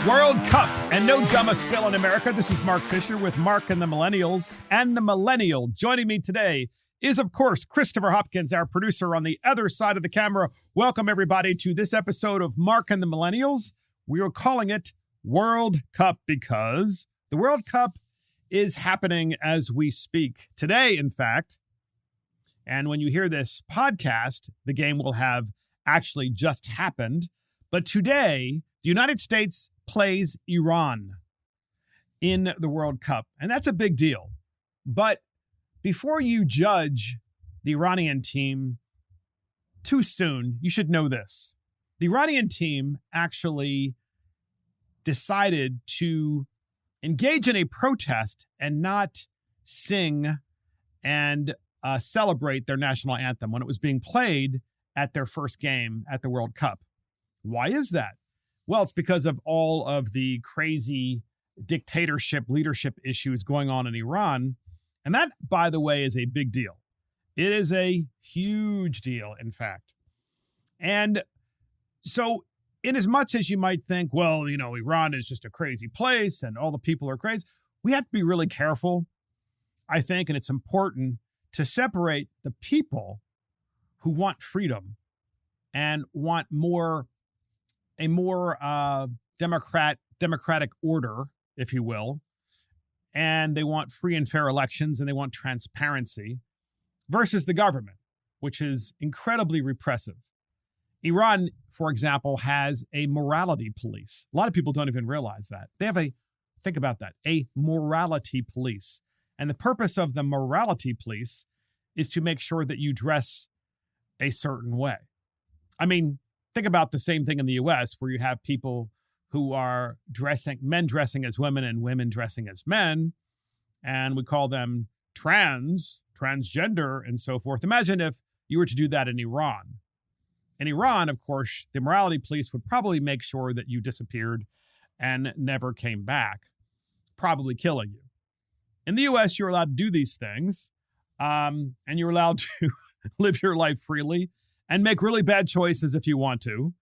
World Cup and no dumbest bill in America. This is Mark Fisher with Mark and the Millennials. And the Millennial joining me today is, of course, Christopher Hopkins, our producer on the other side of the camera. Welcome, everybody, to this episode of Mark and the Millennials. We are calling it World Cup because the World Cup is happening as we speak. Today, in fact, and when you hear this podcast, the game will have actually just happened. But today, the United States plays Iran in the World Cup, and that's a big deal. But before you judge the Iranian team too soon, you should know this. The Iranian team actually decided to engage in a protest and not sing and celebrate their national anthem when it was being played at their first game at the World Cup. Why is that? Well, it's because of all of the crazy dictatorship leadership issues going on in Iran. And that, by the way, is a big deal. It is a huge deal, in fact. And so in as much as you might think, well, you know, Iran is just a crazy place and all the people are crazy, we have to be really careful, I think, and it's important to separate the people who want freedom and want a more democratic order, if you will, and they want free and fair elections and they want transparency, versus the government, which is incredibly repressive. Iran, for example, has a morality police. A lot of people don't even realize that. They have think about that, a morality police. And the purpose of the morality police is to make sure that you dress a certain way. I mean, think about the same thing in the U.S. where you have people who are men dressing as women and women dressing as men, and we call them transgender, and so forth. Imagine if you were to do that in Iran. In Iran, of course, the morality police would probably make sure that you disappeared and never came back, probably killing you. In the U.S., you're allowed to do these things, and you're allowed to live your life freely and make really bad choices if you want to.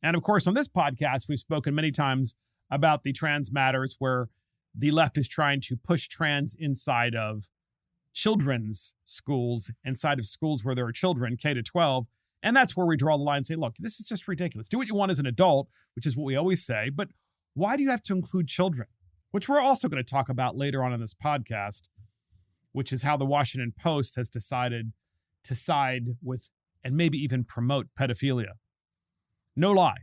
And of course, on this podcast, we've spoken many times about the trans matters where the left is trying to push trans inside of children's schools, inside of schools where there are children, K to 12. And that's where we draw the line and say, look, this is just ridiculous. Do what you want as an adult, which is what we always say. But why do you have to include children? Which we're also going to talk about later on in this podcast, which is how the Washington Post has decided to side with and maybe even promote pedophilia. No lie.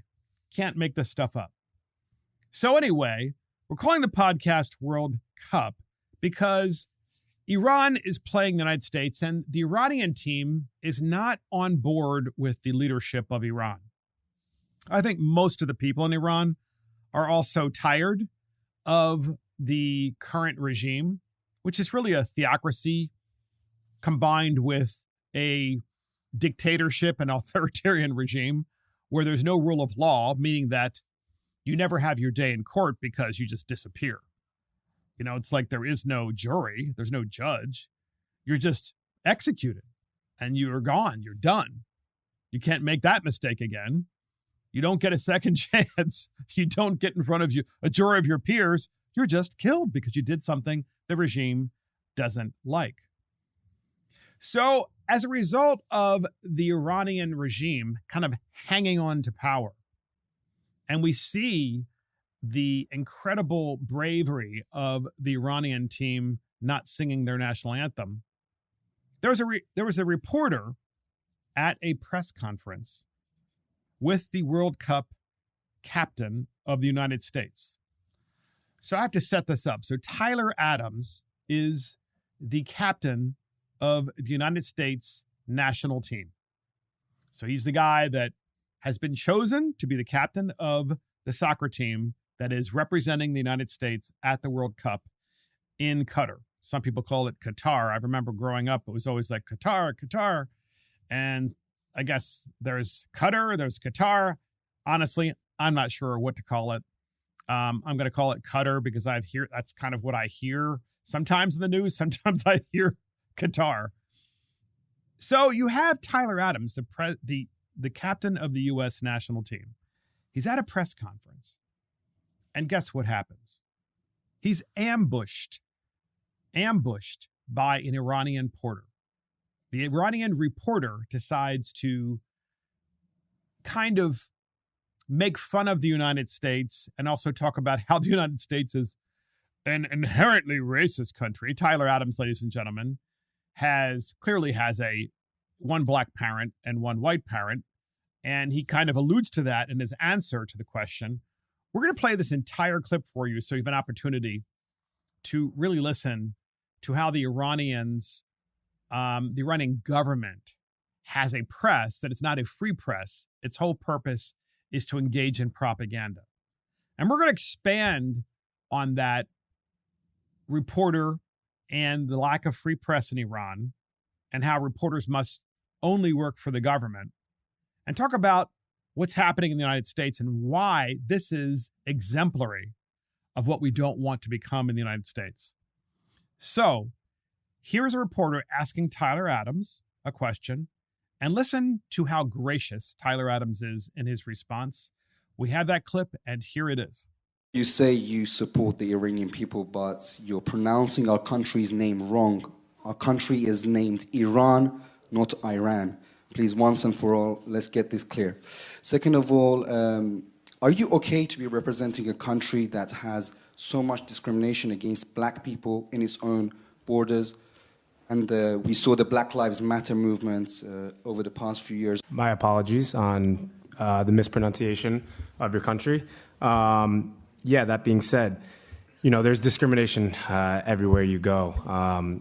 Can't make this stuff up. So anyway, we're calling the podcast World Cup because Iran is playing the United States and the Iranian team is not on board with the leadership of Iran. I think most of the people in Iran are also tired of the current regime, which is really a theocracy combined with a dictatorship and authoritarian regime where there's no rule of law, meaning that you never have your day in court because you just disappear. You know, it's like there is no jury, there's no judge. You're just executed and you're gone, you're done. You can't make that mistake again. You don't get a second chance. You don't get in front of a jury of your peers. You're just killed because you did something the regime doesn't like. So as a result of the Iranian regime kind of hanging on to power, and we see the incredible bravery of the Iranian team not singing their national anthem, there was a reporter at a press conference with the World Cup captain of the United States. So I have to set this up. So Tyler Adams is the captain of the United States national team. So he's the guy that has been chosen to be the captain of the soccer team that is representing the United States at the World Cup in Qatar. Some people call it Qatar. I remember growing up, it was always like Qatar. And I guess there's Qatar, there's Qatar. Honestly, I'm not sure what to call it. I'm going to call it Qatar because that's kind of what I hear sometimes in the news. Sometimes I hear Qatar. So you have Tyler Adams, the captain of the U.S. national team. He's at a press conference And guess what happens? He's ambushed by an Iranian reporter. The Iranian reporter decides to kind of make fun of the United States and also talk about how the United States is an inherently racist country. Tyler Adams, ladies and gentlemen, clearly has one black parent and one white parent. And he kind of alludes to that in his answer to the question. We're going to play this entire clip for you so you have an opportunity to really listen to how the Iranian government has a press that it's not a free press. Its whole purpose is to engage in propaganda. And we're going to expand on that reporter and the lack of free press in Iran and how reporters must only work for the government, and talk about what's happening in the United States and why this is exemplary of what we don't want to become in the United States. So here's a reporter asking Tyler Adams a question, and listen to how gracious Tyler Adams is in his response. We have that clip, and here it is. You say you support the Iranian people, but you're pronouncing our country's name wrong. Our country is named Iran, not Iran. Please, once and for all, let's get this clear. Second of all, are you okay to be representing a country that has so much discrimination against black people in its own borders? And we saw the Black Lives Matter movement over the past few years. My apologies on the mispronunciation of your country. That being said, there's discrimination everywhere you go.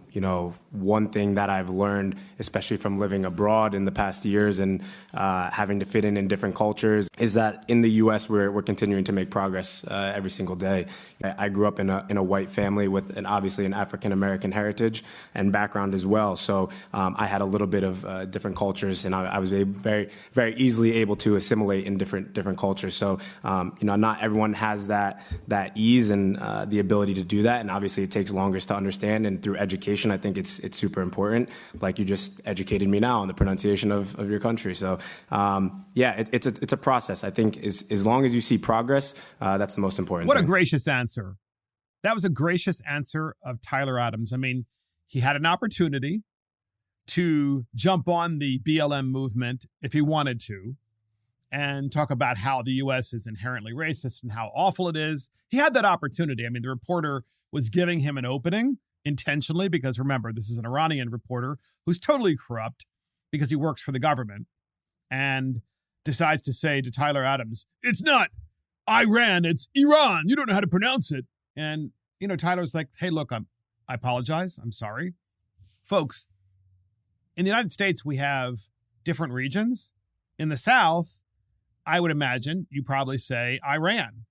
One thing that I've learned, especially from living abroad in the past years and having to fit in different cultures, is that in the U.S. we're continuing to make progress every single day. I grew up in a white family with obviously an African American heritage and background as well. So I had a little bit of different cultures, and I was very, very easily able to assimilate in different cultures. So not everyone has that ease and the ability to do that, and obviously it takes longer to understand. And through education, I think it's super important. Like you just educated me now on the pronunciation of your country. So it's a process. I think as long as you see progress, that's the most important. What thing. A gracious answer! That was a gracious answer of Tyler Adams. I mean, he had an opportunity to jump on the BLM movement if he wanted to, and talk about how the U.S. is inherently racist and how awful it is. He had that opportunity. I mean, the reporter was giving him an opening intentionally because, remember, this is an Iranian reporter who's totally corrupt because he works for the government and decides to say to Tyler Adams, it's not Iran, it's Iran. You don't know how to pronounce it. And, Tyler's like, hey, look, I apologize. I'm sorry. Folks, in the United States, we have different regions. In the South, I would imagine you probably say Iran,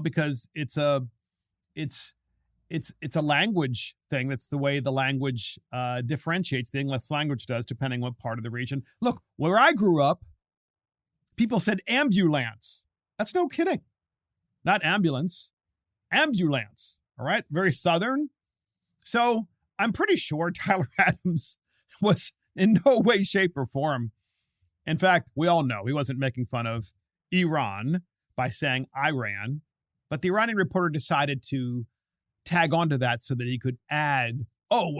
because it's a language thing. That's the way the language differentiates. The English language does, depending what part of the region. Look, where I grew up, people said ambulance. That's no kidding. Not ambulance, ambulance. All right. Very Southern. So I'm pretty sure Tyler Adams was in no way, shape, or form. In fact, we all know he wasn't making fun of Iran by saying Iran, but the Iranian reporter decided to tag onto that so that he could add, how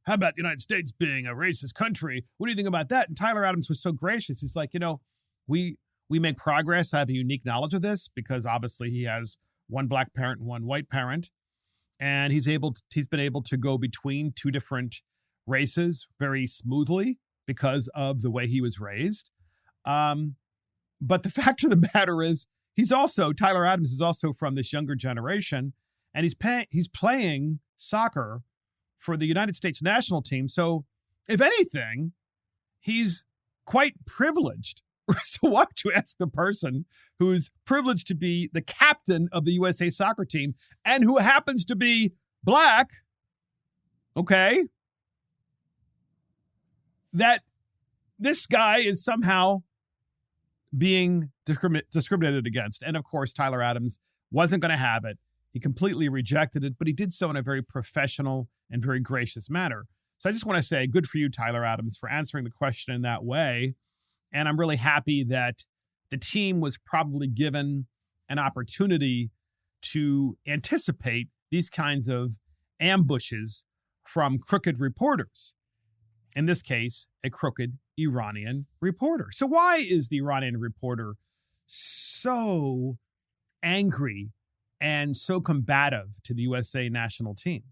about the United States being a racist country? What do you think about that? And Tyler Adams was so gracious. He's like, we make progress. I have a unique knowledge of this because obviously he has one black parent and one white parent. And he's been able to go between two different races very smoothly because of the way he was raised. But the fact of the matter is, Tyler Adams is also from this younger generation, and he's playing soccer for the United States national team. So if anything, he's quite privileged. So why would you ask the person who's privileged to be the captain of the USA soccer team and who happens to be black, okay, that this guy is somehow being discriminated against? And of course, Tyler Adams wasn't going to have it. He completely rejected it, but he did so in a very professional and very gracious manner. So I just want to say good for you, Tyler Adams, for answering the question in that way. And I'm really happy that the team was probably given an opportunity to anticipate these kinds of ambushes from crooked reporters. In this case, a crooked Iranian reporter. So why is the Iranian reporter so angry and so combative to the USA national team?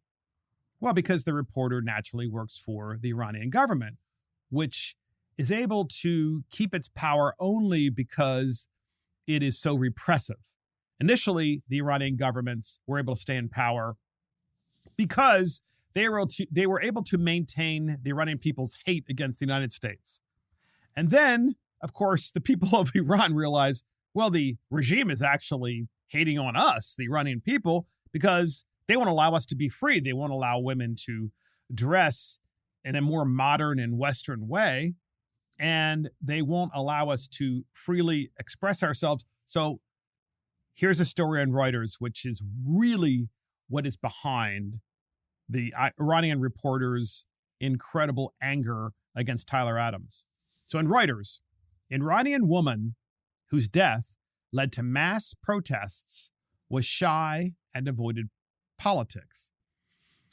Well, because the reporter naturally works for the Iranian government, which is able to keep its power only because it is so repressive. Initially, the Iranian governments were able to stay in power because they were able to maintain the Iranian people's hate against the United States. And then, of course, the people of Iran realized, well, the regime is actually hating on us, the Iranian people, because they won't allow us to be free. They won't allow women to dress in a more modern and Western way. And they won't allow us to freely express ourselves. So here's a story on Reuters, which is really what is behind the Iranian reporter's incredible anger against Tyler Adams. So in Reuters, an Iranian woman whose death led to mass protests was shy and avoided politics.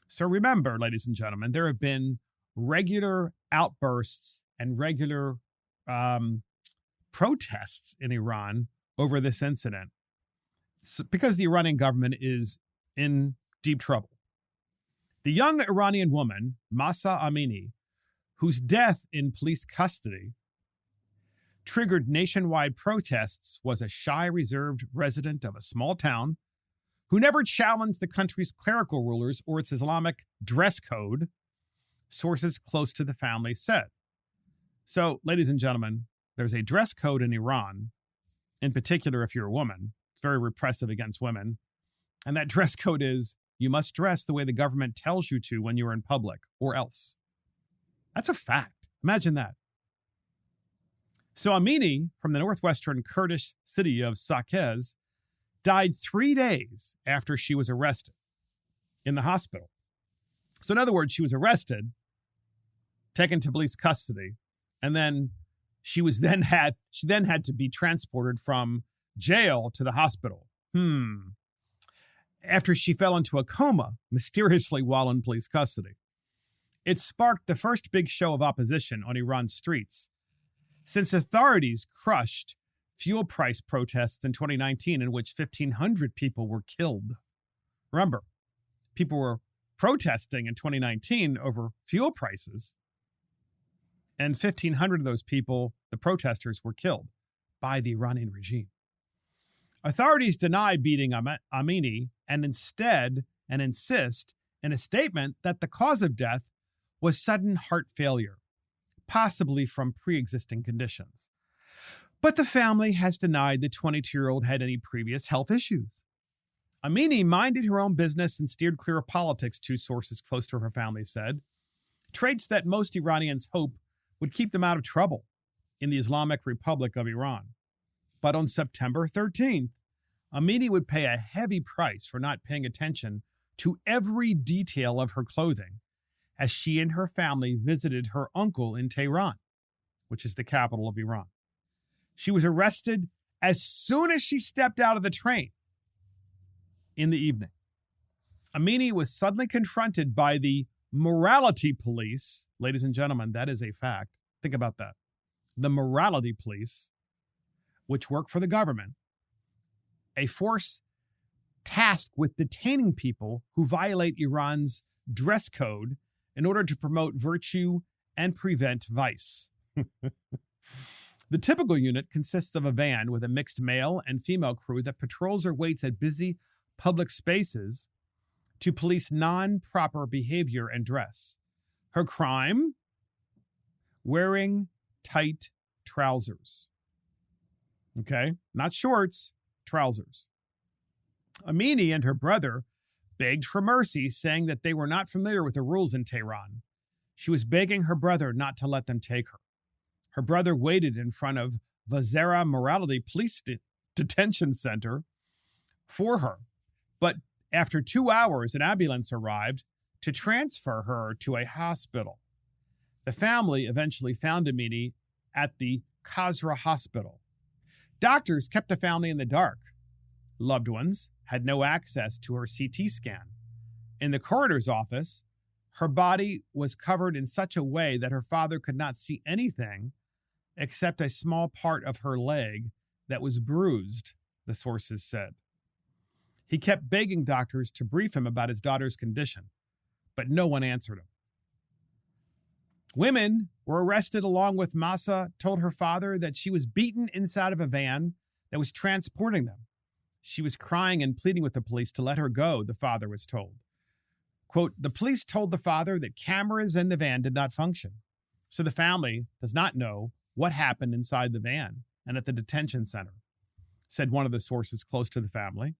So remember, ladies and gentlemen, there have been regular outbursts and regular protests in Iran over this incident because the Iranian government is in deep trouble. The young Iranian woman, Mahsa Amini, whose death in police custody triggered nationwide protests, was a shy, reserved resident of a small town who never challenged the country's clerical rulers or its Islamic dress code, sources close to the family said. So, ladies and gentlemen, there's a dress code in Iran, in particular if you're a woman. It's very repressive against women. And that dress code is, you must dress the way the government tells you to when you're in public, or else. That's a fact. Imagine that. So Amini, from the northwestern Kurdish city of Saqqez, died 3 days after she was arrested in the hospital. So in other words, she was arrested, taken to police custody, and then she then had to be transported from jail to the hospital. After she fell into a coma mysteriously while in police custody. It sparked the first big show of opposition on Iran's streets since authorities crushed fuel price protests in 2019 in which 1,500 people were killed. Remember, people were protesting in 2019 over fuel prices, and 1,500 of those people, the protesters, were killed by the Iranian regime. Authorities deny beating Amini and insist in a statement that the cause of death was sudden heart failure, possibly from pre-existing conditions. But the family has denied the 22-year-old had any previous health issues. Amini minded her own business and steered clear of politics, two sources close to her family said, traits that most Iranians hope would keep them out of trouble in the Islamic Republic of Iran. But on September 13th, Amini would pay a heavy price for not paying attention to every detail of her clothing as she and her family visited her uncle in Tehran, which is the capital of Iran. She was arrested as soon as she stepped out of the train in the evening. Amini was suddenly confronted by the morality police. Ladies and gentlemen, that is a fact. Think about that. The morality police, which work for the government, a force tasked with detaining people who violate Iran's dress code in order to promote virtue and prevent vice. The typical unit consists of a van with a mixed male and female crew that patrols or waits at busy public spaces to police non-proper behavior and dress. Her crime? Wearing tight trousers. Okay? Not shorts, trousers. Amini and her brother begged for mercy, saying that they were not familiar with the rules in Tehran. She was begging her brother not to let them take her. Her brother waited in front of Vazera Morality Police Detention Center for her. But after 2 hours, an ambulance arrived to transfer her to a hospital. The family eventually found Amini at the Khazra Hospital. Doctors kept the family in the dark, loved ones had no access to her CT scan. In the coroner's office, her body was covered in such a way that her father could not see anything except a small part of her leg that was bruised, the sources said. He kept begging doctors to brief him about his daughter's condition, but no one answered him. Women were arrested along with Masa told her father that she was beaten inside of a van that was transporting them. She was crying and pleading with the police to let her go, the father was told. Quote, the police told the father that cameras in the van did not function, so the family does not know what happened inside the van and at the detention center, said one of the sources close to the family.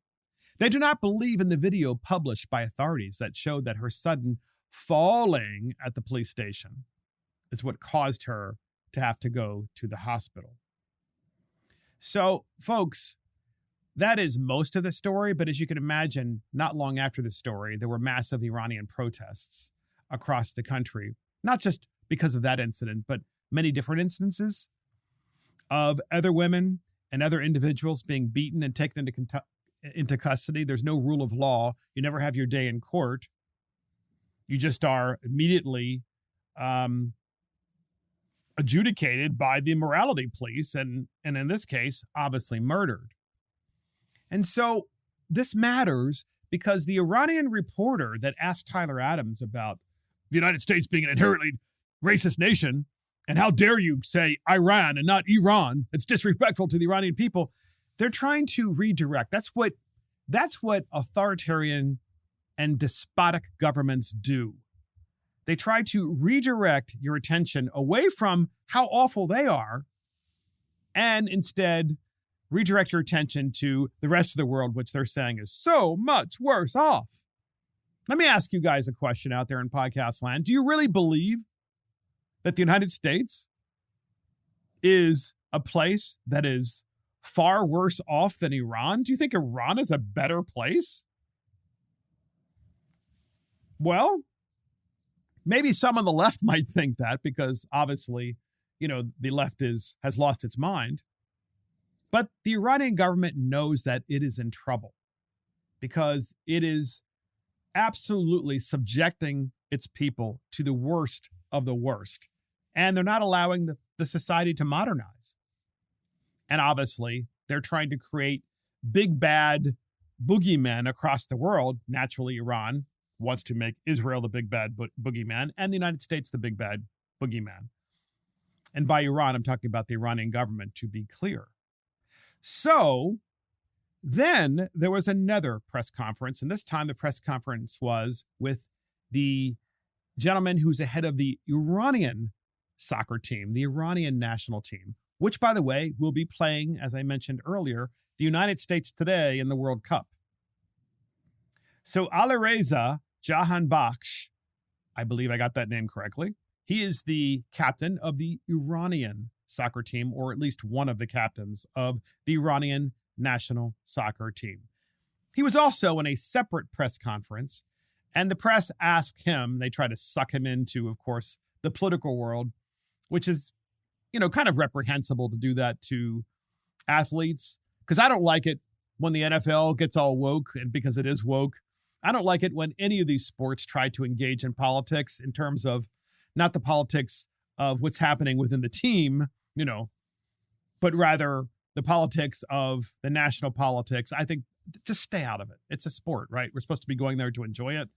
They do not believe in the video published by authorities that showed that her sudden falling at the police station is what caused her to have to go to the hospital. So, folks, that is most of the story, but as you can imagine, not long after the story, there were massive Iranian protests across the country, not just because of that incident, but many different instances of other women and other individuals being beaten and taken into custody. There's no rule of law. You never have your day in court. You just are immediately adjudicated by the morality police and in this case, obviously murdered. And so this matters because the Iranian reporter that asked Tyler Adams about the United States being an inherently racist nation, and how dare you say Iran and not Iran, it's disrespectful to the Iranian people, they're trying to redirect. That's what authoritarian and despotic governments do. They try to redirect your attention away from how awful they are and instead redirect your attention to the rest of the world, which they're saying is so much worse off. Let me ask you guys a question out there in podcast land. Do you really believe that the United States is a place that is far worse off than Iran? Do you think Iran is a better place? Well, maybe some on the left might think that because obviously, the left has lost its mind. But the Iranian government knows that it is in trouble because it is absolutely subjecting its people to the worst of the worst. And they're not allowing the society to modernize. And obviously, they're trying to create big bad boogeymen across the world. Naturally, Iran wants to make Israel the big bad boogeyman and the United States the big bad boogeyman. And by Iran, I'm talking about the Iranian government, to be clear. So then there was another press conference, and this time the press conference was with the gentleman who's the head of the Iranian soccer team, the Iranian national team, which, by the way, will be playing, as I mentioned earlier, the United States today in the World Cup. So Alireza Jahanbakhsh, I believe I got that name correctly, he is the captain of the Iranian soccer team, or at least one of the captains of the Iranian national soccer team. He was also in a separate press conference, and the press asked him, they try to suck him into, of course, the political world, which is, kind of reprehensible to do that to athletes, because I don't like it when the NFL gets all woke, and because it is woke. I don't like it when any of these sports try to engage in politics in terms of not the politics of what's happening within the team, but rather the politics of the national politics. I think just stay out of it. It's a sport, right? We're supposed to be going there to enjoy it.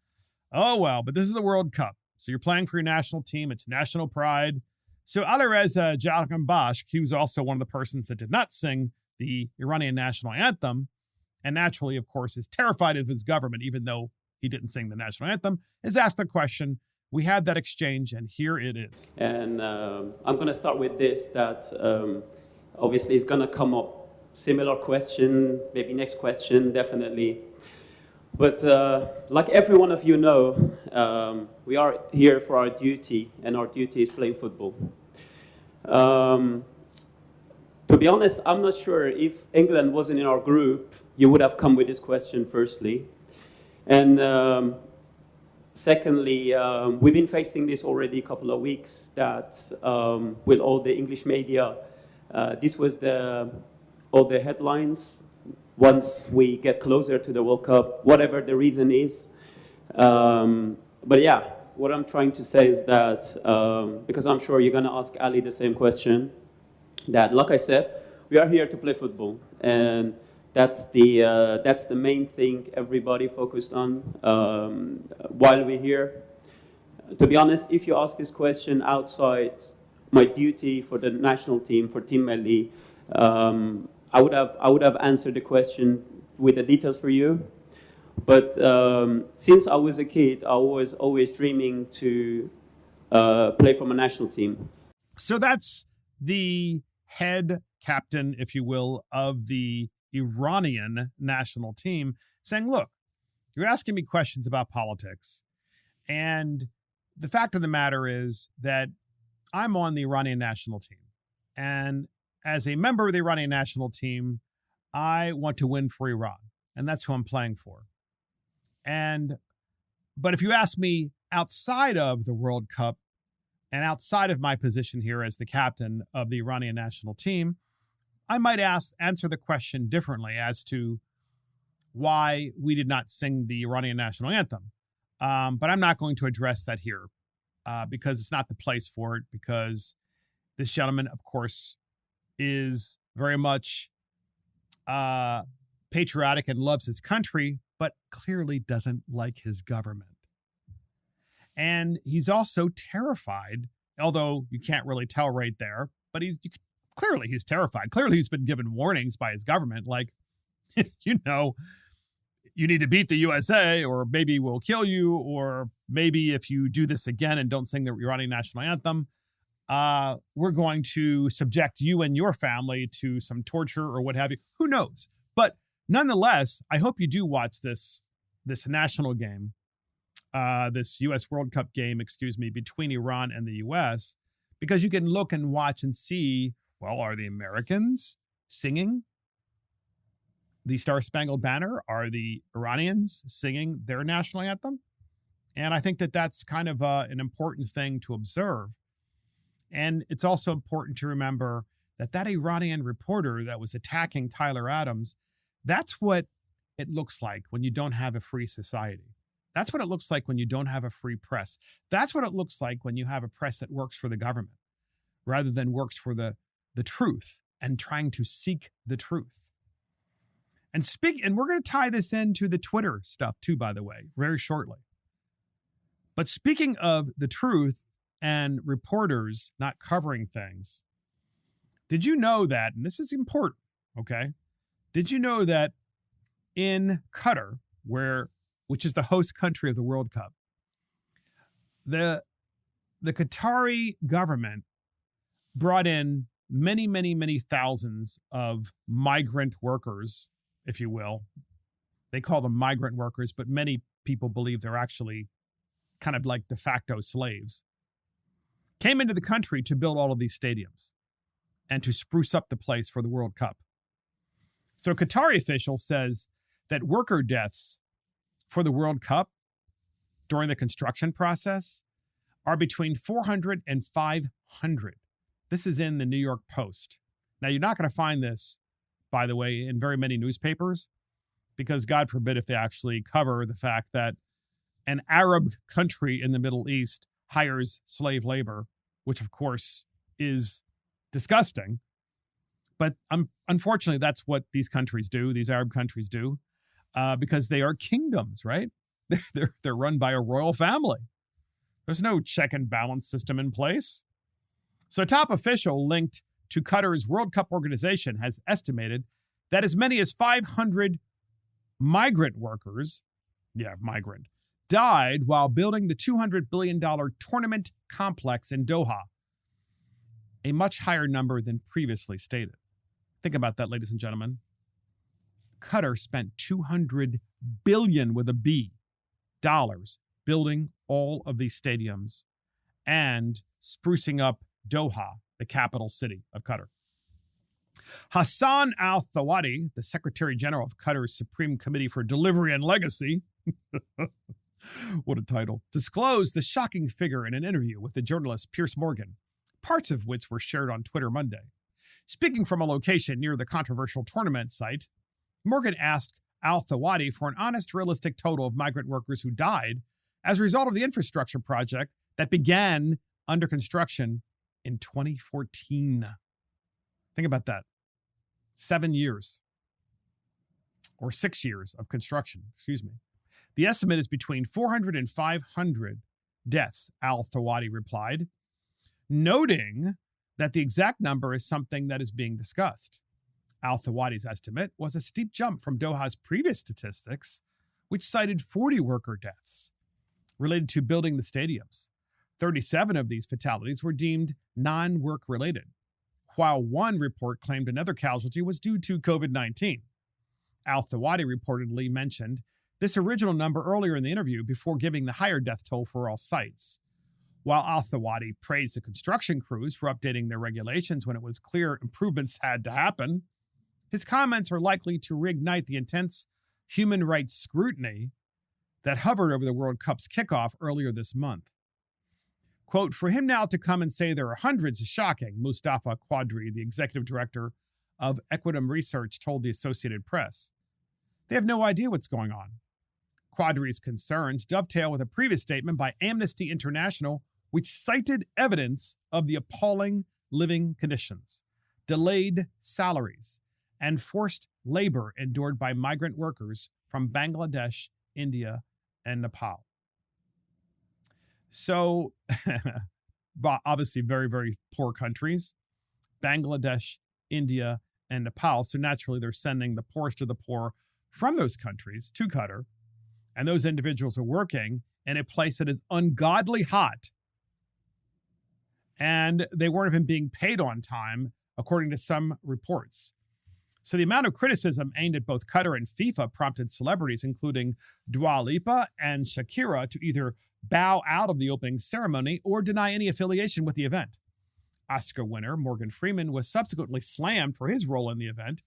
Oh, well, but this is the World Cup. So you're playing for your national team. It's national pride. So Alireza Jahanbakhsh, he was also one of the persons that did not sing the Iranian national anthem. And naturally, of course, is terrified of his government, even though he didn't sing the national anthem, is asked the question. We had that exchange, and here it is. And I'm going to start with this, that obviously is going to come up. Similar question, maybe next question, definitely. But like every one of you know, we are here for our duty, and our duty is playing football. To be honest, I'm not sure if England wasn't in our group, you would have come with this question firstly. And secondly, we've been facing this already a couple of weeks, that with all the English media, this was all the headlines, once we get closer to the World Cup, whatever the reason is. But yeah, what I'm trying to say is that, because I'm sure you're going to ask Ali the same question, that, like I said, we are here to play football, and that's the main thing everybody focused on while we're here. To be honest, if you ask this question outside my duty for the national team, for Team Melli, I would have answered the question with the details for you. But since I was a kid, I was always dreaming to play for my national team. So that's the head captain, if you will, of the Iranian national team saying, look, you're asking me questions about politics. And the fact of the matter is that I'm on the Iranian national team. And as a member of the Iranian national team, I want to win for Iran. And that's who I'm playing for. But if you ask me outside of the World Cup and outside of my position here as the captain of the Iranian national team, I might answer the question differently as to why we did not sing the Iranian national anthem. But I'm not going to address that here because it's not the place for it, because this gentleman, of course, is very much patriotic and loves his country, but clearly doesn't like his government. And he's also terrified, although you can't really tell right there, but clearly he's terrified. Clearly he's been given warnings by his government, like, you need to beat the USA, or maybe we'll kill you, or maybe if you do this again and don't sing the Iranian national anthem, we're going to subject you and your family to some torture or what have you. Who knows? But nonetheless, I hope you do watch this national game, this U.S. World Cup game, between Iran and the U.S., because you can look and watch and see, well, are the Americans singing the Star-Spangled Banner? Are the Iranians singing their national anthem? And I think that that's kind of an important thing to observe. And it's also important to remember that Iranian reporter that was attacking Tyler Adams, that's what it looks like when you don't have a free society. That's what it looks like when you don't have a free press. That's what it looks like when you have a press that works for the government rather than works for the truth and trying to seek the truth. And we're going to tie this into the Twitter stuff too, by the way, very shortly. But speaking of the truth and reporters not covering things, did you know that, and this is important, okay? Did you know that in Qatar, which is the host country of the World Cup, the Qatari government brought in many, many, many thousands of migrant workers, if you will. They call them migrant workers, but many people believe they're actually kind of like de facto slaves, came into the country to build all of these stadiums and to spruce up the place for the World Cup. So a Qatari official says that worker deaths for the World Cup during the construction process are between 400 and 500. This is in the New York Post. Now, you're not going to find this, by the way, in very many newspapers, because God forbid if they actually cover the fact that an Arab country in the Middle East hires slave labor, which of course is disgusting. But unfortunately, that's what these countries do, these Arab countries do, because they are kingdoms, right? They're run by a royal family. There's no check and balance system in place. So a top official linked to Qatar's World Cup organization has estimated that as many as 500 migrant workers, died while building the $200 billion tournament complex in Doha, a much higher number than previously stated. Think about that, ladies and gentlemen. Qatar spent $200 billion with a B dollars building all of these stadiums and sprucing up Doha, the capital city of Qatar. Hassan al-Thawadi, the Secretary General of Qatar's Supreme Committee for Delivery and Legacy, what a title, disclosed the shocking figure in an interview with the journalist Piers Morgan, parts of which were shared on Twitter Monday. Speaking from a location near the controversial tournament site, Morgan asked Al Thawadi for an honest, realistic total of migrant workers who died as a result of the infrastructure project that began under construction in 2014. Think about that. 7 years or 6 years of construction, excuse me. The estimate is between 400 and 500 deaths, Al Thawadi replied, noting that the exact number is something that is being discussed. Al Thawadi's estimate was a steep jump from Doha's previous statistics, which cited 40 worker deaths related to building the stadiums. 37 of these fatalities were deemed non-work related, while one report claimed another casualty was due to COVID-19. Al Thawadi reportedly mentioned this original number earlier in the interview before giving the higher death toll for all sites. While Al Thawadi praised the construction crews for updating their regulations when it was clear improvements had to happen, his comments are likely to reignite the intense human rights scrutiny that hovered over the World Cup's kickoff earlier this month. Quote, for him now to come and say there are hundreds is shocking, Mustafa Quadri, the executive director of Equitum Research, told the Associated Press. They have no idea what's going on. Quadri's concerns dovetail with a previous statement by Amnesty International, which cited evidence of the appalling living conditions, delayed salaries, and forced labor endured by migrant workers from Bangladesh, India, and Nepal. So, obviously very, very poor countries, Bangladesh, India, and Nepal. So naturally, they're sending the poorest of the poor from those countries to Qatar. And those individuals are working in a place that is ungodly hot. And they weren't even being paid on time, according to some reports. So the amount of criticism aimed at both Qatar and FIFA prompted celebrities, including Dua Lipa and Shakira, to either bow out of the opening ceremony or deny any affiliation with the event. Oscar winner Morgan Freeman was subsequently slammed for his role in the event,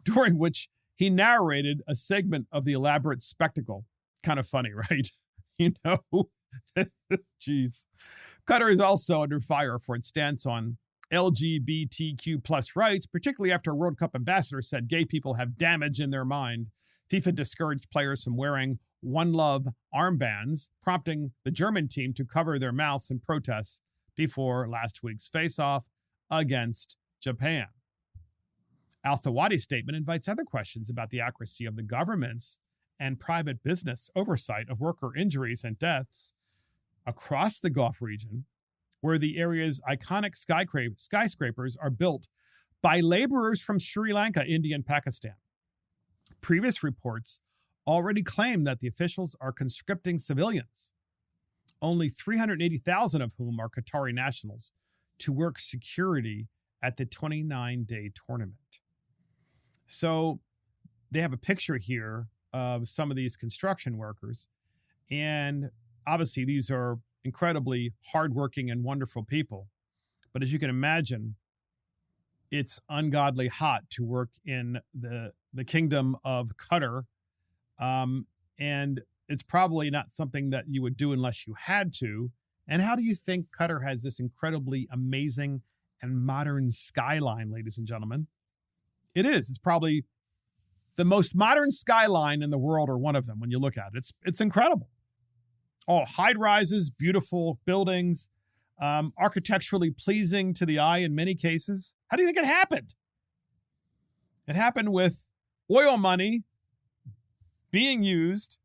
during which he narrated a segment of the elaborate spectacle. Kind of funny, right? You know, jeez. Qatar is also under fire for its stance on LGBTQ plus rights, particularly after a World Cup ambassador said gay people have damage in their mind. FIFA discouraged players from wearing One Love armbands, prompting the German team to cover their mouths in protest before last week's face-off against Japan. Al Thawadi's statement invites other questions about the accuracy of the government's and private business oversight of worker injuries and deaths across the Gulf region, where the area's iconic skyscrapers are built by laborers from Sri Lanka, India, and Pakistan. Previous reports already claim that the officials are conscripting civilians, only 380,000 of whom are Qatari nationals, to work security at the 29-day tournament. So they have a picture here of some of these construction workers. And obviously, these are incredibly hardworking and wonderful people. But as you can imagine, it's ungodly hot to work in the kingdom of Qatar. And it's probably not something that you would do unless you had to. And how do you think Qatar has this incredibly amazing and modern skyline, ladies and gentlemen? It is. It's probably the most modern skyline in the world, or one of them when you look at it. It's incredible. All high rises, beautiful buildings, architecturally pleasing to the eye in many cases. How do you think it happened? It happened with oil money being used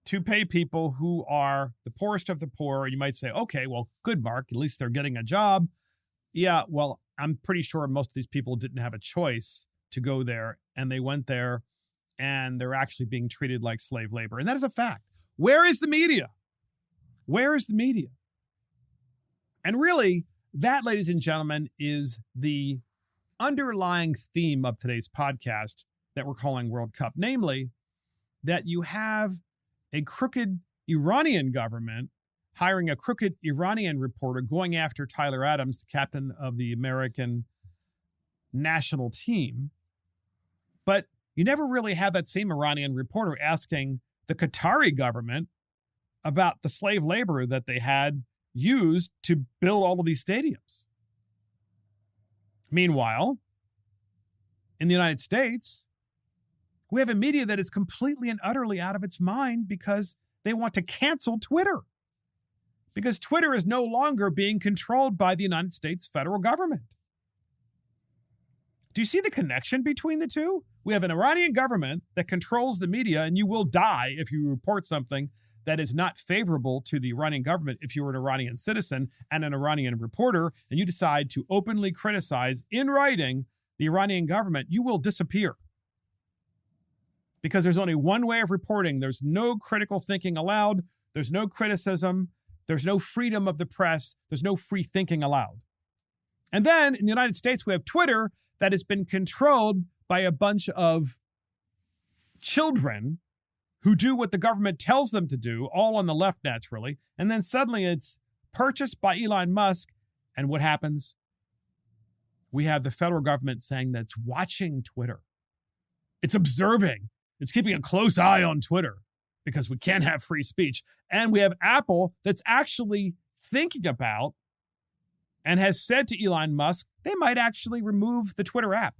to pay people who are the poorest of the poor. You might say, okay, well, good, Mark, at least they're getting a job. Yeah, well, I'm pretty sure most of these people didn't have a choice to go there, and they went there, and they're actually being treated like slave labor. And that is a fact. Where is the media? Where is the media? And really, that, ladies and gentlemen, is the underlying theme of today's podcast that we're calling World Cup, namely that you have a crooked Iranian government hiring a crooked Iranian reporter going after Tyler Adams, the captain of the American national team. But you never really have that same Iranian reporter asking the Qatari government about the slave labor that they had used to build all of these stadiums. Meanwhile, in the United States, We have a media that is completely and utterly out of its mind because they want to cancel Twitter. Because Twitter is no longer being controlled by the United States federal government. Do you see the connection between the two? We have an Iranian government that controls the media, and you will die if you report something that is not favorable to the Iranian government. If you're an Iranian citizen and an Iranian reporter, and you decide to openly criticize in writing the Iranian government, you will disappear. Because there's only one way of reporting. There's no critical thinking allowed. There's no criticism. There's no freedom of the press. There's no free thinking allowed. And then in the United States, we have Twitter that has been controlled by a bunch of children who do what the government tells them to do, all on the left naturally. And then suddenly it's purchased by Elon Musk. And what happens? We have the federal government saying that it's watching Twitter. It's observing. It's keeping a close eye on Twitter because we can't have free speech. And we have Apple that's actually thinking about and has said to Elon Musk, they might actually remove the Twitter app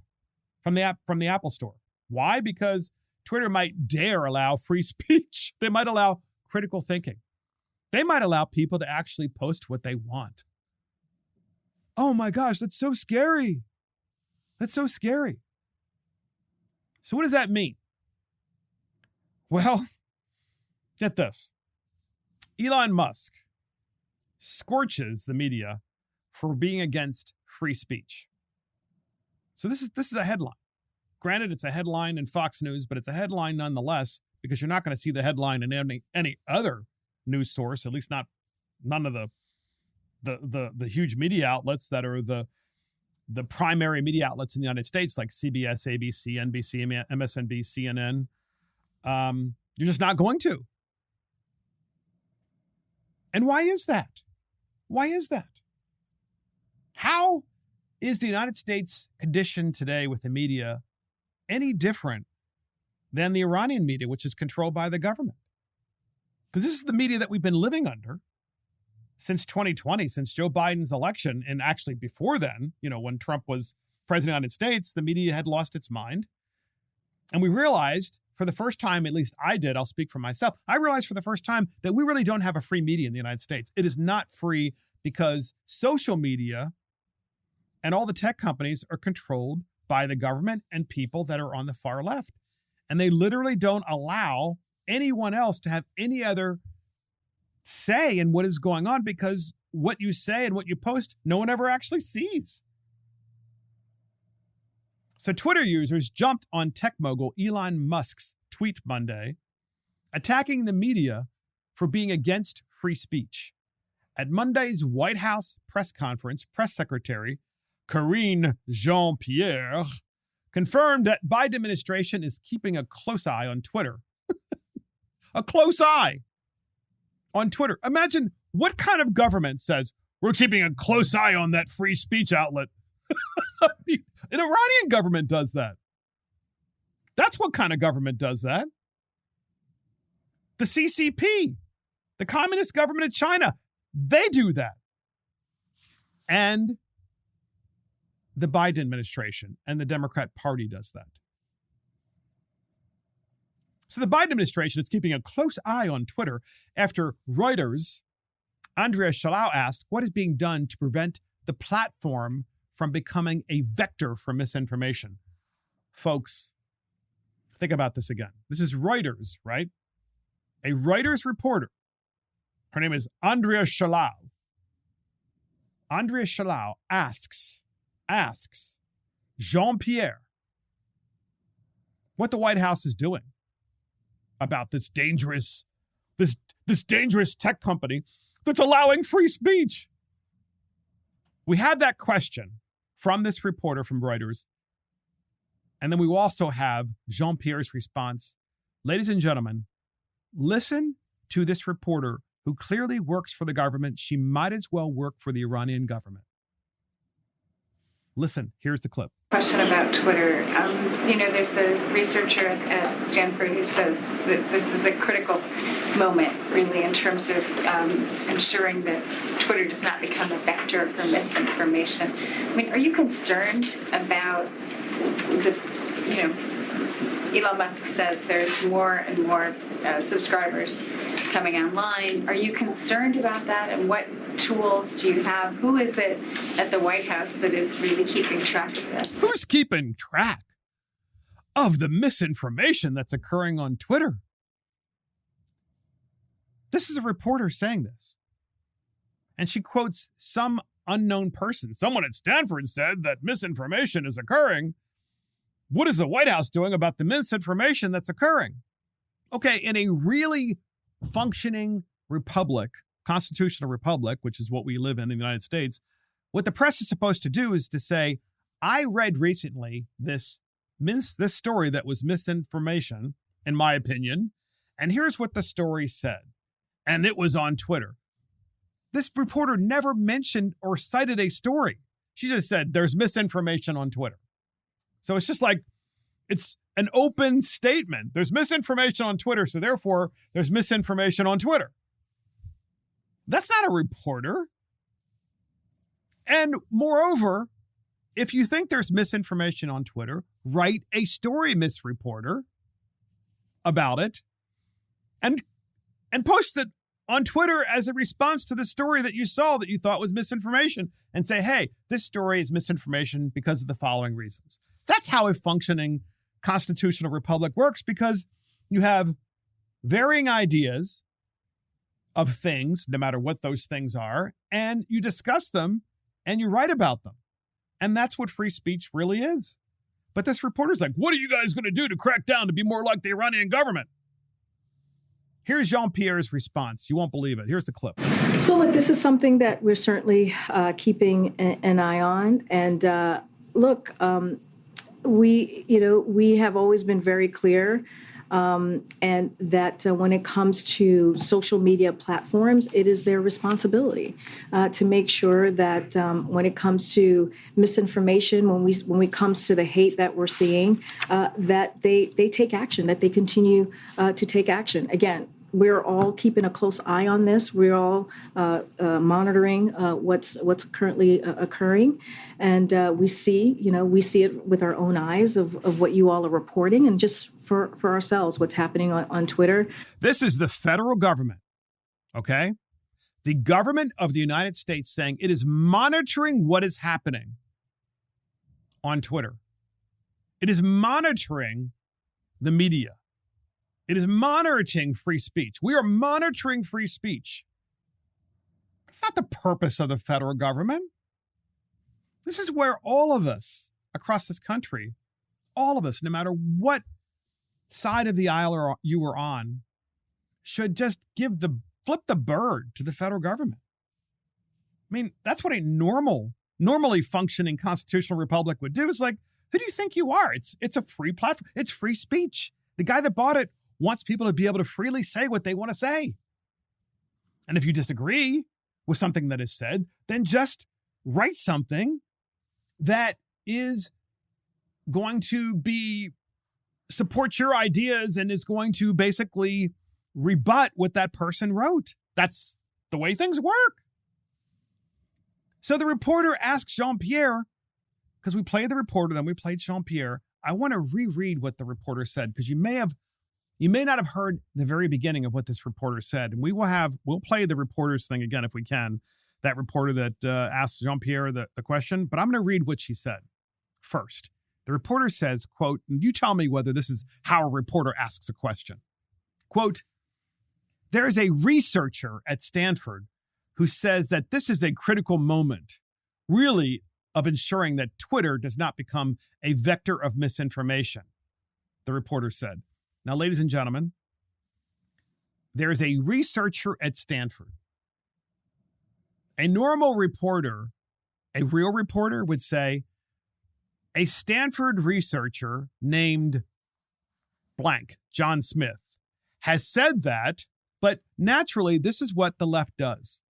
from the Apple Store. Why? Because Twitter might dare allow free speech. They might allow critical thinking. They might allow people to actually post what they want. Oh my gosh, that's so scary. That's so scary. So what does that mean? Well, get this. Elon Musk scorches the media for being against free speech. So this is a headline. Granted, it's a headline in Fox News, but it's a headline nonetheless, because you're not going to see the headline in any other news source, at least none of the huge media outlets that are the primary media outlets in the United States, like CBS, ABC, NBC, MSNBC, CNN. You're just not going to. And why is that? Why is that? How is the United States condition today with the media any different than the Iranian media, which is controlled by the government? Because this is the media that we've been living under since 2020, since Joe Biden's election. And actually before then, when Trump was president of the United States, the media had lost its mind. And we realized for the first time, at least I did, I'll speak for myself, I realized for the first time that we really don't have a free media in the United States. It is not free because social media and all the tech companies are controlled by the government and people that are on the far left. And they literally don't allow anyone else to have any other say in what is going on, because what you say and what you post, no one ever actually sees. So Twitter users jumped on tech mogul Elon Musk's tweet Monday, attacking the media for being against free speech. At Monday's White House press conference, press secretary Karine Jean-Pierre confirmed that Biden administration is keeping a close eye on Twitter. A close eye on Twitter. Imagine what kind of government says, we're keeping a close eye on that free speech outlet. I mean, an Iranian government does that. That's what kind of government does that. The CCP, the Communist government of China, they do that. And the Biden administration and the Democrat Party does that. So the Biden administration is keeping a close eye on Twitter after Reuters' Andrea Shalau asked what is being done to prevent the platform from becoming a vector for misinformation. Folks, think about this again. This is Reuters, right? A Reuters reporter. Her name is Andrea Shalau. Andrea Shalau asks Jean-Pierre what the White House is doing about this dangerous tech company that's allowing free speech. We had that question from this reporter from Reuters. And then we also have Jean-Pierre's response. Ladies and gentlemen, listen to this reporter who clearly works for the government. She might as well work for the Iranian government. Listen, here's the clip. Question about Twitter. There's a researcher at Stanford who says that this is a critical moment, really, in terms of ensuring that Twitter does not become a vector for misinformation. I mean, are you concerned about Elon Musk says there's more and more subscribers coming online. Are you concerned about that? And what tools do you have? Who is it at the White House that is really keeping track of this? Who's keeping track of the misinformation that's occurring on Twitter? This is a reporter saying this. And she quotes some unknown person. Someone at Stanford said that misinformation is occurring. What is the White House doing about the misinformation that's occurring? Okay, in a really functioning republic, constitutional republic, which is what we live in the United States, what the press is supposed to do is to say, I read recently this story that was misinformation, in my opinion, and here's what the story said. And it was on Twitter. This reporter never mentioned or cited a story. She just said, there's misinformation on Twitter. So it's just like, it's an open statement. There's misinformation on Twitter, so therefore there's misinformation on Twitter. That's not a reporter. And moreover, if you think there's misinformation on Twitter, write a story, Miss Reporter, about it and post it on Twitter as a response to the story that you saw that you thought was misinformation and say, hey, this story is misinformation because of the following reasons. That's how a functioning constitutional republic works, because you have varying ideas of things, no matter what those things are, and you discuss them and you write about them. And that's what free speech really is. But this reporter's like, what are you guys going to do to crack down to be more like the Iranian government? Here's Jean-Pierre's response. You won't believe it. Here's the clip. So look, this is something that we're certainly keeping an eye on. And we have always been very clear and that when it comes to social media platforms, it is their responsibility to make sure that when it comes to misinformation, when it comes to the hate that we're seeing, that they take action, that they continue to take action. Again, we're all keeping a close eye on this. We're all monitoring what's currently occurring, and we see it with our own eyes of what you all are reporting, and just for ourselves, what's happening on Twitter. This is the federal government, okay? The government of the United States saying it is monitoring what is happening on Twitter. It is monitoring the media. It is monitoring free speech. We are monitoring free speech. That's not the purpose of the federal government. This is where all of us across this country, all of us, no matter what side of the aisle you were on, should just flip the bird to the federal government. I mean, that's what a normally functioning constitutional republic would do. Is like, who do you think you are? It's a free platform. It's free speech. The guy that bought it wants people to be able to freely say what they want to say. And if you disagree with something that is said, then just write something that is going to support your ideas and is going to basically rebut what that person wrote. That's the way things work. So the reporter asks Jean-Pierre, because we played the reporter, then we played Jean-Pierre. I want to reread what the reporter said, because you may not have heard the very beginning of what this reporter said. And we'll play the reporter's thing again if we can, that reporter that asked Jean-Pierre the question. But I'm going to read what she said first. The reporter says, quote, and you tell me whether this is how a reporter asks a question. Quote, there is a researcher at Stanford who says that this is a critical moment, really, of ensuring that Twitter does not become a vector of misinformation, the reporter said. Now, ladies and gentlemen, there is a researcher at Stanford. A normal reporter, a real reporter, would say, a Stanford researcher named blank, John Smith, has said that, but naturally, this is what the left does.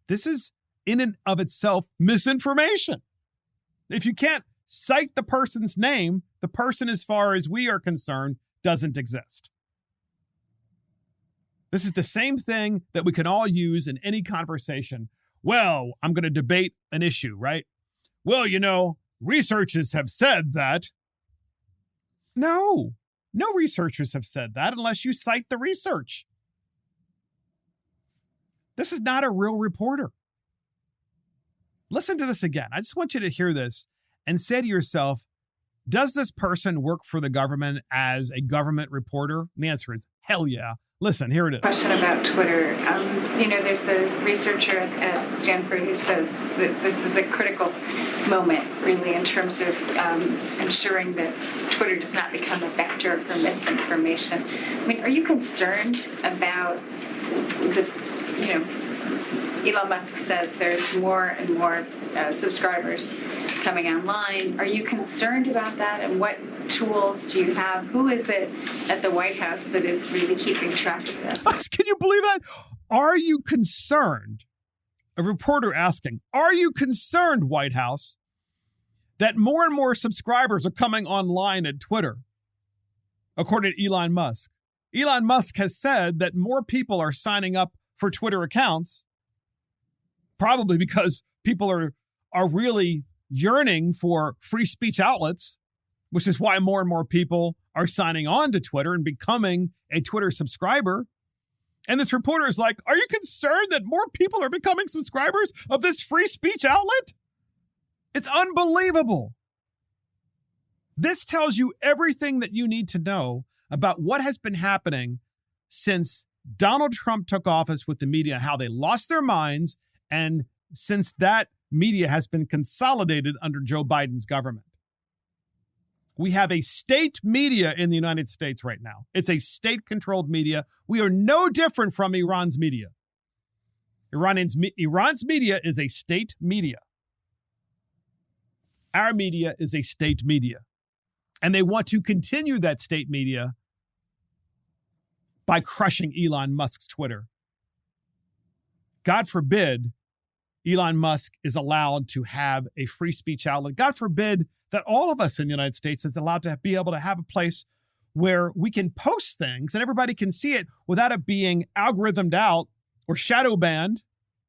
This is, in and of itself, misinformation. If you can't cite the person's name, the person, as far as we are concerned, doesn't exist. This is the same thing that we can all use in any conversation. Well, I'm going to debate an issue, right? Well, researchers have said that. No, No researchers have said that unless you cite the research. This is not a real reporter. Listen to this again. I just want you to hear this and say to yourself, does this person work for the government as a government reporter? And the answer is hell yeah. Listen, here it is. Question about Twitter. There's a researcher at Stanford who says that this is a critical moment, really, in terms of ensuring that Twitter does not become a vector for misinformation. I mean, are you concerned about Elon Musk says there's more and more subscribers coming online. Are you concerned about that? And what tools do you have? Who is it at the White House that is really keeping track of this? Can you believe that? Are you concerned? A reporter asking, are you concerned, White House, that more and more subscribers are coming online at Twitter? According to Elon Musk. Elon Musk has said that more people are signing up for Twitter accounts, probably because people are really yearning for free speech outlets, which is why more and more people are signing on to Twitter and becoming a Twitter subscriber. And this reporter is like, are you concerned that more people are becoming subscribers of this free speech outlet? It's unbelievable. This tells you everything that you need to know about what has been happening since Donald Trump took office with the media, how they lost their minds, and since that media has been consolidated under Joe Biden's government. We have a state media in the United States right now. It's a state-controlled media. We are no different from Iran's media. Iran's media is a state media. Our media is a state media. And they want to continue that state media by crushing Elon Musk's Twitter. God forbid Elon Musk is allowed to have a free speech outlet. God forbid that all of us in the United States is allowed to be able to have a place where we can post things and everybody can see it without it being algorithmed out or shadow banned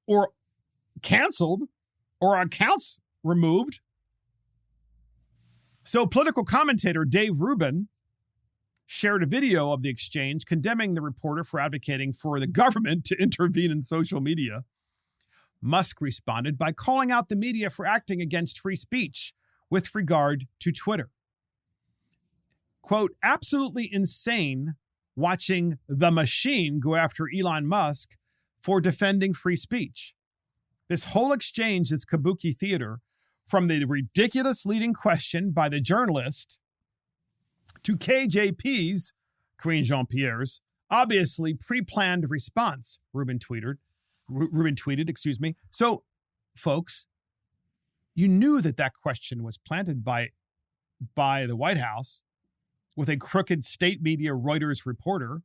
or canceled or accounts removed. So political commentator Dave Rubin shared a video of the exchange condemning the reporter for advocating for the government to intervene in social media. Musk responded by calling out the media for acting against free speech with regard to Twitter. Quote, absolutely insane watching the machine go after Elon Musk for defending free speech. This whole exchange is kabuki theater, from the ridiculous leading question by the journalist to KJP's, Karine Jean-Pierre's, obviously pre-planned response, Rubin tweeted. So, folks, you knew that question was planted by the White House with a crooked state media Reuters reporter,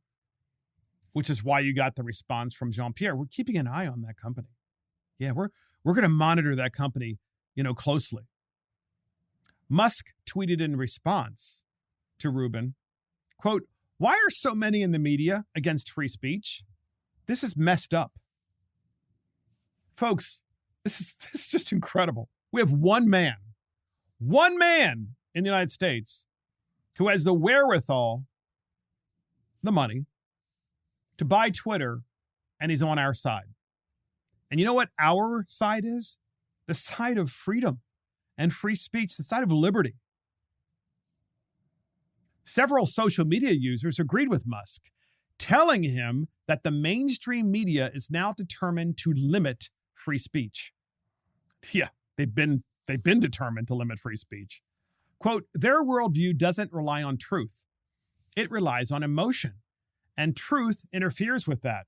which is why you got the response from Jean-Pierre. We're keeping an eye on that company. Yeah, we're going to monitor that company, closely. Musk tweeted in response to Rubin, quote, why are so many in the media against free speech? This is messed up. Folks, this is just incredible. We have one man in the United States who has the wherewithal, the money, to buy Twitter, and he's on our side. And you know what our side is? The side of freedom and free speech, the side of liberty. Several social media users agreed with Musk, telling him that the mainstream media is now determined to limit free speech. Yeah, they've been determined to limit free speech. Quote, their worldview doesn't rely on truth. It relies on emotion, and truth interferes with that.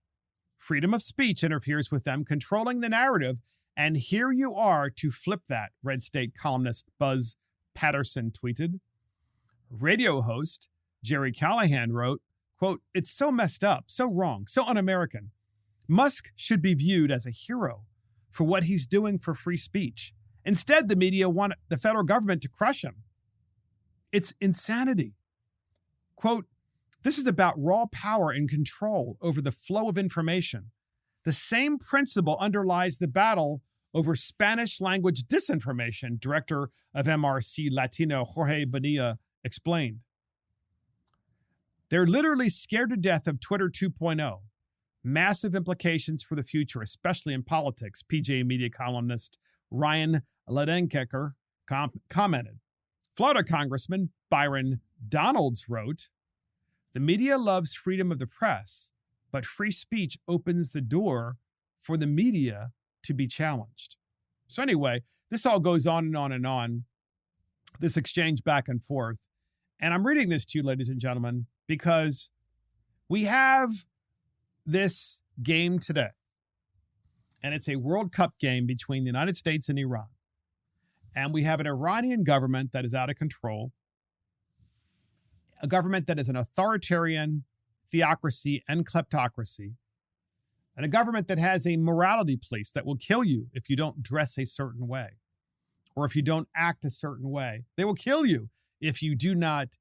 Freedom of speech interferes with them controlling the narrative, and here you are to flip that, Red State columnist Buzz Patterson tweeted. Radio host Jerry Callahan wrote, quote, it's so messed up, so wrong, so un-American. Musk should be viewed as a hero for what he's doing for free speech. Instead, the media want the federal government to crush him. It's insanity. Quote, this is about raw power and control over the flow of information. The same principle underlies the battle over Spanish language disinformation, director of MRC Latino Jorge Bonilla explained. They're literally scared to death of Twitter 2.0. Massive implications for the future, especially in politics, PJ Media columnist Ryan Ledenkecker commented. Florida Congressman Byron Donalds wrote, "The media loves freedom of the press, but free speech opens the door for the media to be challenged." So anyway, this all goes on and on and on, this exchange back and forth. And I'm reading this to you, ladies and gentlemen, because we have this game today, and it's a World Cup game between the United States and Iran. And we have an Iranian government that is out of control, a government that is an authoritarian theocracy and kleptocracy, and a government that has a morality police that will kill you if you don't dress a certain way or if you don't act a certain way. They will kill you if you do not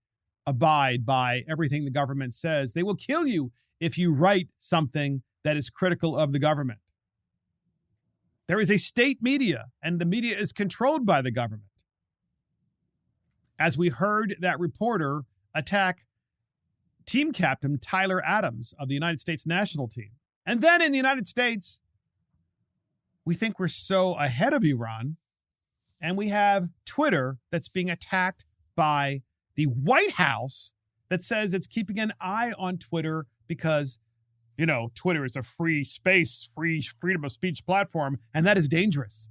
abide by everything the government says. They will kill you if you write something that is critical of the government. There is a state media, and the media is controlled by the government. As we heard that reporter attack team captain Tyler Adams of the United States national team. And then in the United States, we think we're so ahead of Iran, and we have Twitter that's being attacked by the White House that says it's keeping an eye on Twitter because, you know, Twitter is a free space, freedom of speech platform, and that is dangerous.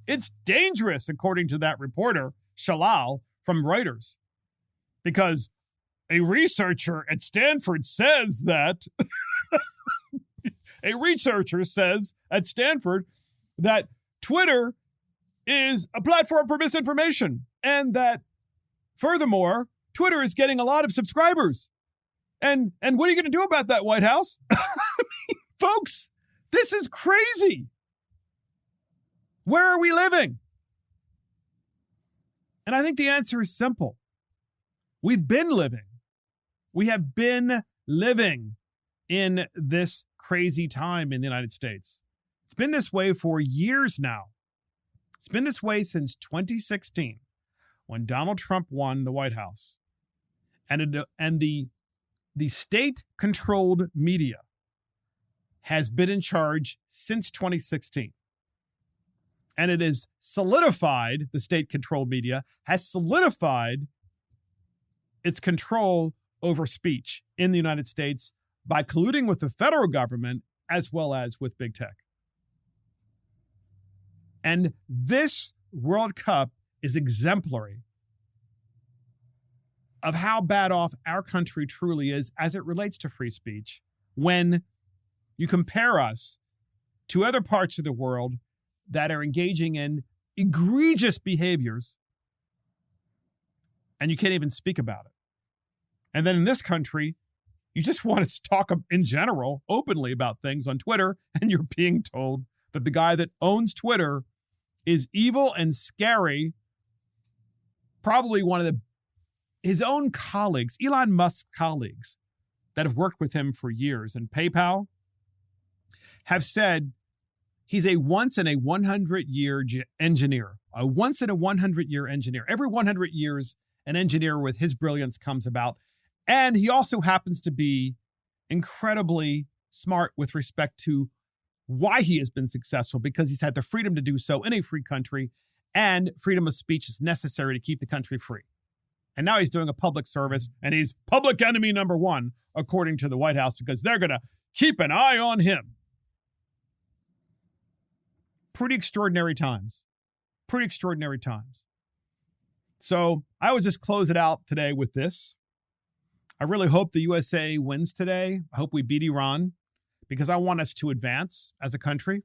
It's dangerous, according to that reporter, Shalal, from Reuters, because a researcher at Stanford says that Twitter is a platform for misinformation, and that furthermore, Twitter is getting a lot of subscribers. And what are you going to do about that, White House? I mean, folks, this is crazy. Where are we living? And I think the answer is simple. We've been living. We have been living in this crazy time in the United States. It's been this way for years now. It's been this way since 2016, when Donald Trump won the White House. And the state-controlled media has been in charge since 2016. And it has solidified, the state-controlled media has solidified its control over speech in the United States by colluding with the federal government as well as with big tech. And this World Cup is exemplary of how bad off our country truly is as it relates to free speech when you compare us to other parts of the world that are engaging in egregious behaviors, and you can't even speak about it. And then in this country, you just want to talk in general openly about things on Twitter, and you're being told that the guy that owns Twitter is evil and scary. Probably one of his own colleagues, Elon Musk's colleagues that have worked with him for years in PayPal, have said he's a once in a 100-year engineer, a once in a 100-year engineer. Every 100 years, an engineer with his brilliance comes about. And he also happens to be incredibly smart with respect to why he has been successful, because he's had the freedom to do so in a free country, and freedom of speech is necessary to keep the country free. And now he's doing a public service, and he's public enemy number one, according to the White House, because they're going to keep an eye on him. Pretty extraordinary times. Pretty extraordinary times. So I would just close it out today with this. I really hope the USA wins today. I hope we beat Iran, because I want us to advance as a country,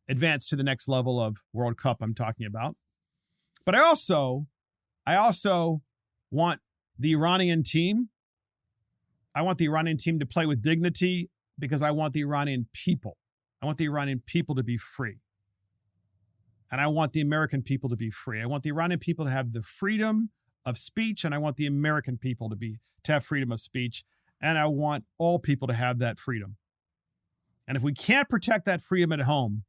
advance to the next level of World Cup I'm talking about. But I also want the Iranian team. I want the Iranian team to play with dignity, because I want the Iranian people. I want the Iranian people to be free. And I want the American people to be free. I want the Iranian people to have the freedom of speech, and I want the American people to have freedom of speech, and I want all people to have that freedom. And if we can't protect that freedom at home,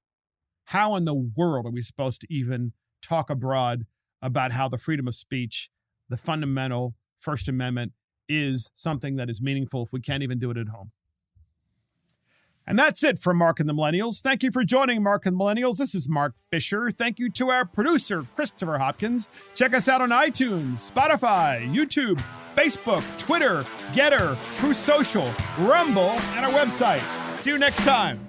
how in the world are we supposed to even talk abroad about how the freedom of speech, the fundamental First Amendment, is something that is meaningful if we can't even do it at home. And that's it from Mark and the Millennials. Thank you for joining Mark and the Millennials. This is Mark Fisher. Thank you to our producer, Christopher Hopkins. Check us out on iTunes, Spotify, YouTube, Facebook, Twitter, Getter, True Social, Rumble, and our website. See you next time.